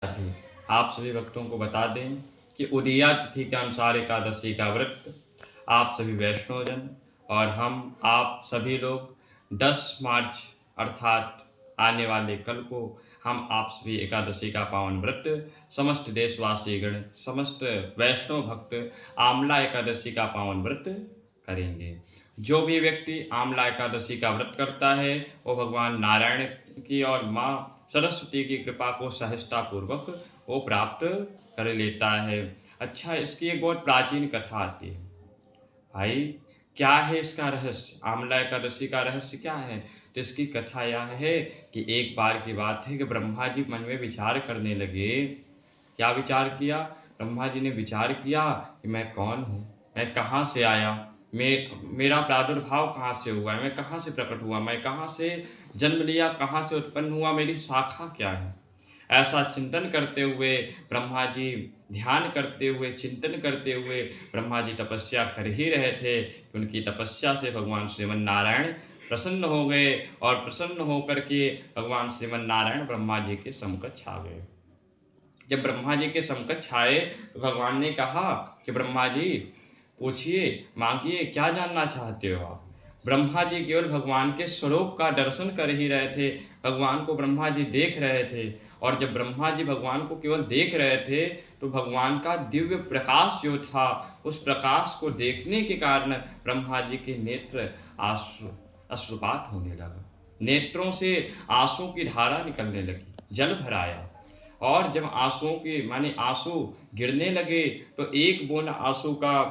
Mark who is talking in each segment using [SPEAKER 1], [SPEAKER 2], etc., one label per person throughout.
[SPEAKER 1] थी। आप सभी भक्तों को बता दें कि उदया तिथि के अनुसार एकादशी का व्रत आप सभी वैष्णवजन और हम आप सभी लोग 10 मार्च अर्थात आने वाले कल को हम आप सभी एकादशी का पावन व्रत समस्त देशवासीगण समस्त वैष्णव भक्त आमला एकादशी का पावन व्रत करेंगे। जो भी व्यक्ति आमला एकादशी का व्रत करता है वो भगवान नारायण की और माँ सरस्वती की कृपा को सहजतापूर्वक वो प्राप्त कर लेता है। अच्छा, इसकी एक बहुत प्राचीन कथा आती है। भाई, क्या है इसका रहस्य? आमला एकादशी का रहस्य क्या है? तो इसकी कथा यह है कि एक बार की बात है कि ब्रह्मा जी मन में विचार करने लगे। क्या विचार किया? ब्रह्मा जी ने विचार किया कि मैं कौन हूँ, मैं कहाँ से आया, मेरा प्रादुर्भाव कहाँ से हुआ, मैं कहाँ से प्रकट हुआ, मैं कहाँ से जन्म लिया, कहाँ से उत्पन्न हुआ, मेरी शाखा क्या है। ऐसा चिंतन करते हुए ब्रह्मा जी ध्यान करते हुए चिंतन करते हुए ब्रह्मा जी तपस्या कर ही रहे थे कि उनकी तपस्या से भगवान श्रीमन नारायण प्रसन्न हो गए और प्रसन्न होकर के भगवान श्रीमन नारायण ब्रह्मा जी के समकक्ष आ गए। जब ब्रह्मा जी के समकक्ष आए तो भगवान ने कहा कि ब्रह्मा जी पूछिए, मांगिए, क्या जानना चाहते हो आप। ब्रह्मा जी केवल भगवान के स्वरूप का दर्शन कर ही रहे थे, भगवान को ब्रह्मा जी देख रहे थे। और जब ब्रह्मा जी भगवान को केवल देख रहे थे तो भगवान का दिव्य प्रकाश जो था उस प्रकाश को देखने के कारण ब्रह्मा जी के नेत्र अश्रुपात होने लगा, नेत्रों से आंसू की धारा निकलने लगी, जल भर आया। और जब आंसुओं के माने आंसू गिरने लगे तो एक बूंद आंसू का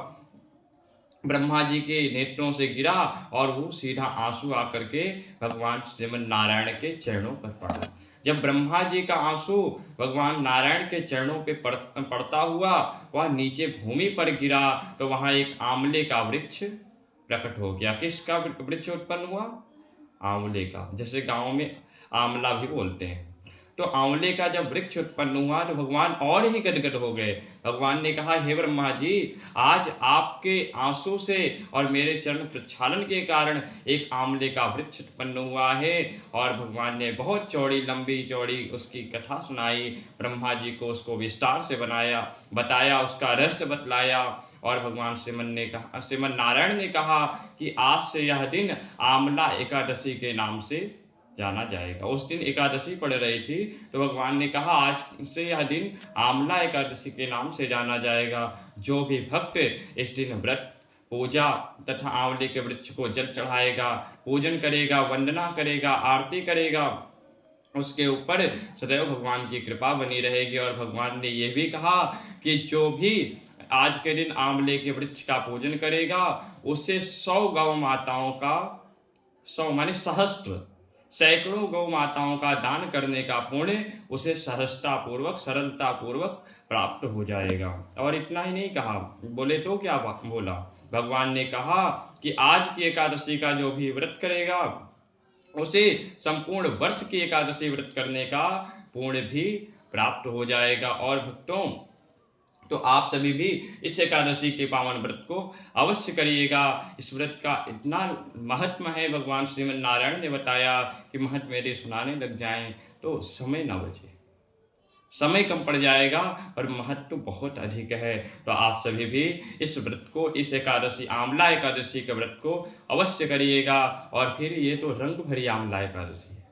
[SPEAKER 1] ब्रह्मा जी के नेत्रों से गिरा और वो सीधा आंसू आकर के भगवान श्रीमन नारायण के चरणों पर पड़ा। जब ब्रह्मा जी का आंसू भगवान नारायण के चरणों पे पड़ता हुआ वह नीचे भूमि पर गिरा तो वहाँ एक आंवले का वृक्ष प्रकट हो गया। किसका वृक्ष उत्पन्न हुआ? आंवले का, जैसे गांव में आंवला भी बोलते हैं। तो आंवले का जब वृक्ष उत्पन्न हुआ तो भगवान और ही गदगद हो गए। भगवान ने कहा, हे ब्रह्मा जी, आज आपके आंसू से और मेरे चरण प्रक्षालन के कारण एक आंवले का वृक्ष उत्पन्न हुआ है। और भगवान ने बहुत चौड़ी लंबी चौड़ी उसकी कथा सुनाई, ब्रह्मा जी को उसको विस्तार से बताया, उसका रहस्य बतलाया। और भगवान श्रीमन नारायण ने कहा कि आज से यह दिन आमला एकादशी के नाम से जाना जाएगा। उस दिन एकादशी पड़ रही थी तो भगवान ने कहा आज से यह दिन आमला एकादशी के नाम से जाना जाएगा। जो भी भक्त इस दिन व्रत पूजा तथा आंवले के वृक्ष को जल चढ़ाएगा, पूजन करेगा, वंदना करेगा, आरती करेगा, उसके ऊपर सदैव भगवान की कृपा बनी रहेगी। और भगवान ने यह भी कहा कि जो भी आज के दिन आंवले के वृक्ष का पूजन करेगा उसे 100 गौ माताओं का 100 माने सहस्त्र सैकड़ों गौ माताओं का दान करने का पुण्य उसे सहजतापूर्वक सरलतापूर्वक प्राप्त हो जाएगा। और इतना ही नहीं कहा, बोले तो क्या बोला, भगवान ने कहा कि आज की एकादशी का जो भी व्रत करेगा उसे संपूर्ण वर्ष की एकादशी व्रत करने का पुण्य भी प्राप्त हो जाएगा। और भक्तों, तो आप सभी भी इस एकादशी के पावन व्रत को अवश्य करिएगा। इस व्रत का इतना महत्व है, भगवान श्रीमन नारायण ने बताया कि महत्व मेरे सुनाने लग जाएं तो समय न बचे, समय कम पड़ जाएगा और महत्व बहुत अधिक है। तो आप सभी भी इस व्रत को, इस एकादशी आमला एकादशी के व्रत को अवश्य करिएगा। और फिर ये तो रंग भरी आमला एकादशी है,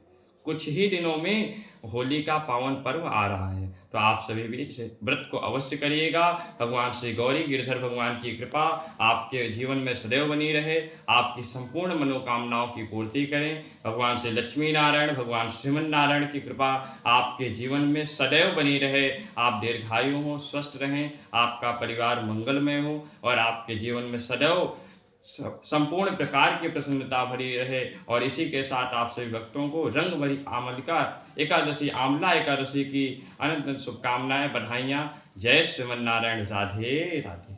[SPEAKER 1] कुछ ही दिनों में होली का पावन पर्व आ रहा है। तो आप सभी भी इस व्रत को अवश्य करिएगा। भगवान श्री गौरी गिरधर भगवान की कृपा आपके जीवन में सदैव बनी रहे, आपकी संपूर्ण मनोकामनाओं की पूर्ति करें। भगवान श्री लक्ष्मी नारायण, भगवान श्रीमन नारायण की कृपा आपके जीवन में सदैव बनी रहे। आप दीर्घायु हों, स्वस्थ रहें, आपका परिवार मंगलमय हो और आपके जीवन में सदैव संपूर्ण प्रकार की प्रसन्नता भरी रहे। और इसी के साथ आप सभी भक्तों को रंग भरी आमलिका एकादशी आमला एकादशी की अनंत शुभकामनाएं, बधाइयाँ। जय श्रीमन नारायण। राधे राधे।